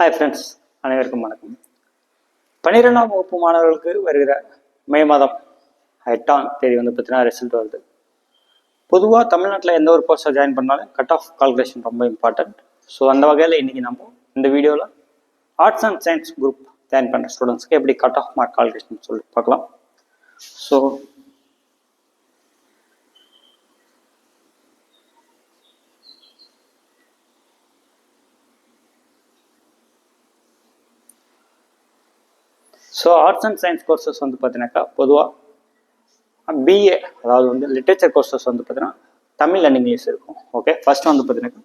Hi friends, அனைவருக்கும் வணக்கம். 12ஆம் வகுப்பு மாணவர்களுக்கு வருகிற மே மாதம் 8ஆம் தேதி பார்த்தீங்கன்னா ரிசல்ட் வருது. பொதுவாக தமிழ்நாட்டில் எந்த ஒரு கோர்ஸை ஜாயின் பண்ணாலும் கட் ஆஃப் கால்குலேஷன் ரொம்ப இம்பார்ட்டன்ட். ஸோ அந்த வகையில் இன்றைக்கி நம்ம இந்த வீடியோவில் arts and science group join பண்ணுற ஸ்டூடெண்ட்ஸ்க்கு எப்படி கட் ஆஃப் மார்க் கால்குலேஷன் சொல்லி பார்க்கலாம். So arts and science courses பார்த்தீங்கன்னாக்கா பொதுவாக பிஏ அதாவது லிட்ரேச்சர் கோர்சஸ் பார்த்தீங்கன்னா தமிழ் அண்ட் இங்கிலீஷ் இருக்கும். ஓகே, ஃபர்ஸ்ட் பார்த்தீங்கன்னாக்கா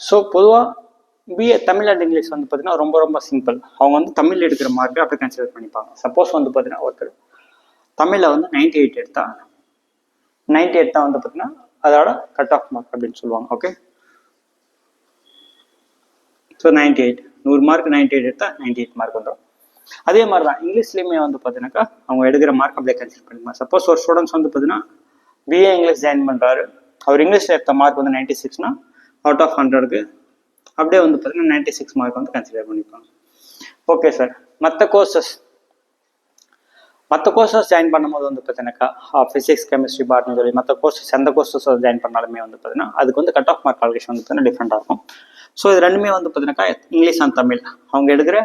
ஸோ பொதுவாக பிஏ தமிழ் அண்ட் இங்கிலீஷ் பார்த்தீங்கன்னா ரொம்ப ரொம்ப சிம்பிள். அவங்க தமிழ் எடுக்கிற மார்க்கை அப்படி கன்சிடர் பண்ணிப்பாங்க. சப்போஸ் பார்த்தீங்கன்னா ஒருத்தர் தமிழில் 98 எடுத்தா 98 தான் பார்த்தீங்கன்னா அதோட கட் ஆஃப் மார்க் அப்படின்னு சொல்லுவாங்க. ஓகே, ஸோ 98 100 மார்க் 98 எடுத்தா 98 மார்க் வந்துடும். அதே மாதிரி தான் இங்கிலீஷ்லேயுமே பார்த்தீங்கன்னாக்கா அவங்க எடுக்கிற மார்க் அப்படியே கன்சிடர் பண்ணிக்கலாம். சப்போஸ் ஒரு ஸ்டூடெண்ட்ஸ் பார்த்தீங்கன்னா பிஏ இங்கிலீஷ் ஜாயின் பண்ணுறாரு, அவர் இங்கிலீஷில் எடுத்த மார்க் 96னா அவுட் ஆஃப் 100க்கு அப்படியே பார்த்தீங்கன்னா 96 மார்க் கன்சிடர் பண்ணிப்பாங்க. ஓகே சார், மற்ற கோர்சஸ் ஜாயின் பண்ணும்போது பார்த்தீங்கன்னாக்கா ஃபிசிக்ஸ் கெமிஸ்ட்ரி பாட்னி சொல்லி மற்ற கோர்சஸ் எந்த கோர்சஸ் ஜாயின் பண்ணாலுமே பார்த்தீங்கன்னா அதுக்கு கட் ஆஃப் மார்க் கால்குலேஷன் பார்த்தீங்கன்னா டிஃப்ரெண்டாக இருக்கும். ஸோ இது ரெண்டுமே பார்த்தீங்கன்னாக்கா இங்கிலீஷ் அண்ட் தமிழ் அவங்க எடுக்கிற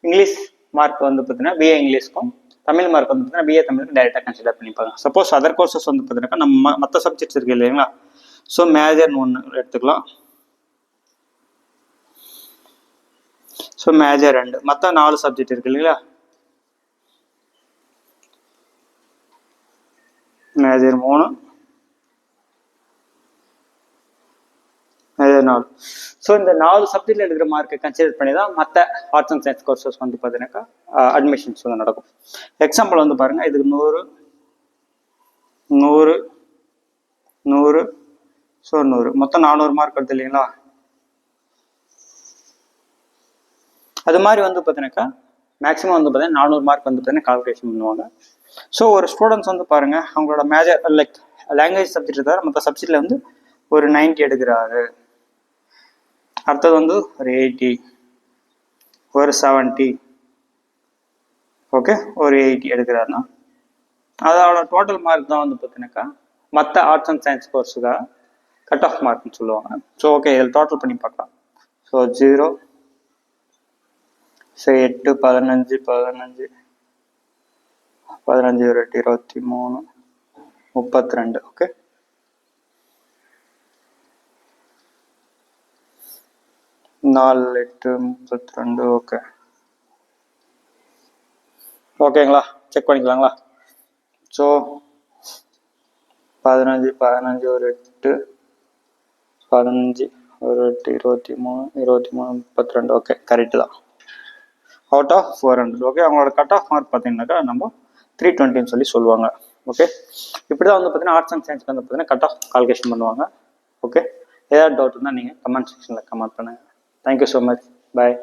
இங்கிலீஷ் மார்க் பார்த்தீங்கன்னா பிஏ இங்கிலீஷ்க்கும் தமிழ் மார்க் பார்த்தீங்கன்னா பிஏ தமிழுக்கு டைரெக்டாக கன்சிடர் பண்ணிப்பாங்க. சப்போஸ் அதர் கோர்சஸ் பார்த்தீங்கன்னாக்கா நம்ம மற்ற சப்ஜெக்ட்ஸ் இருக்கு இல்லைங்களா, ஸோ மேஜர்னு ஒன்று எடுத்துக்கலாம். ஸோ மேஜர் 2 மற்ற 4 சப்ஜெக்ட் இருக்கு இல்லைங்களா, மேஜர் 3 மேஜர் 4. ஸோ இந்த 4 சப்ஜெக்ட்ல எடுக்கிற மார்க்கை கன்சிடர் பண்ணி தான் மற்ற ஆர்ட்ஸ் அண்ட் சயின்ஸ் கோர்சஸ் பார்த்தீங்கன்னாக்கா அட்மிஷன்ஸ் நடக்கும். எக்ஸாம்பிள் பாருங்க, இதுக்கு 100 100 100 ஸோ 100 மொத்தம் 400 மார்க் வருது இல்லைங்களா. அது மாதிரி பார்த்தீங்கன்னாக்கா மேக்ஸிமம் பார்த்தீங்கன்னா 400 மார்க் பார்த்தீங்கன்னா கால்குலேஷன் பண்ணுவாங்க. ஸோ ஒரு ஸ்டூடெண்ட்ஸ் பாருங்க, அவங்களோட மேஜர் லைக் லாங்குவேஜ் சப்ஜெக்ட் தவிர மற்ற சப்ஜெக்ட்ல ஒரு 90 எடுக்கிறாரு, அடுத்தது ஒரு 80, ஒரு 70, ஓகே ஒரு 80 எடுக்கிறாருன்னா அதோட டோட்டல் மார்க் தான் பார்த்தீங்கன்னாக்கா மற்ற ஆர்ட்ஸ் அண்ட் சயின்ஸ் கோர்ஸுக்காக கட் ஆஃப் மார்க்னு சொல்லுவாங்க. ஸோ ஓகே, இதில் டோட்டல் பண்ணி பார்க்கலாம். ஸோ 0 8 15 15 15 ஒரு 23 32. ஓகே, நாலு 8 32. ஓகே ஓகேங்களா, செக் பண்ணிக்கலாங்களா. ஸோ 15 15 ஒரு 8 15 ஒரு 8 23 23 32. ஓகே, கரெக்டு தான், அவுட் ஆஃப் 400. ஓகே, அவங்களோட கட் ஆஃப் மார்க் பார்த்தீங்கன்னாக்கா நம்ம 320 சொல்லி சொல்லுவாங்க. ஓகே, இப்படி தான் பார்த்தீங்கன்னா ஆர்ட்ஸ் அண்ட் சயின்ஸ்க்கு பார்த்தீங்கன்னா கட் ஆஃப் கால்குலேஷன் பண்ணுவாங்க. ஓகே, ஏதாவது டவுட் இருந்தால் நீங்கள் கமெண்ட் செக்ஷனில் கமெண்ட் பண்ணுங்கள். தேங்க்யூ ஸோ மச், பாய்.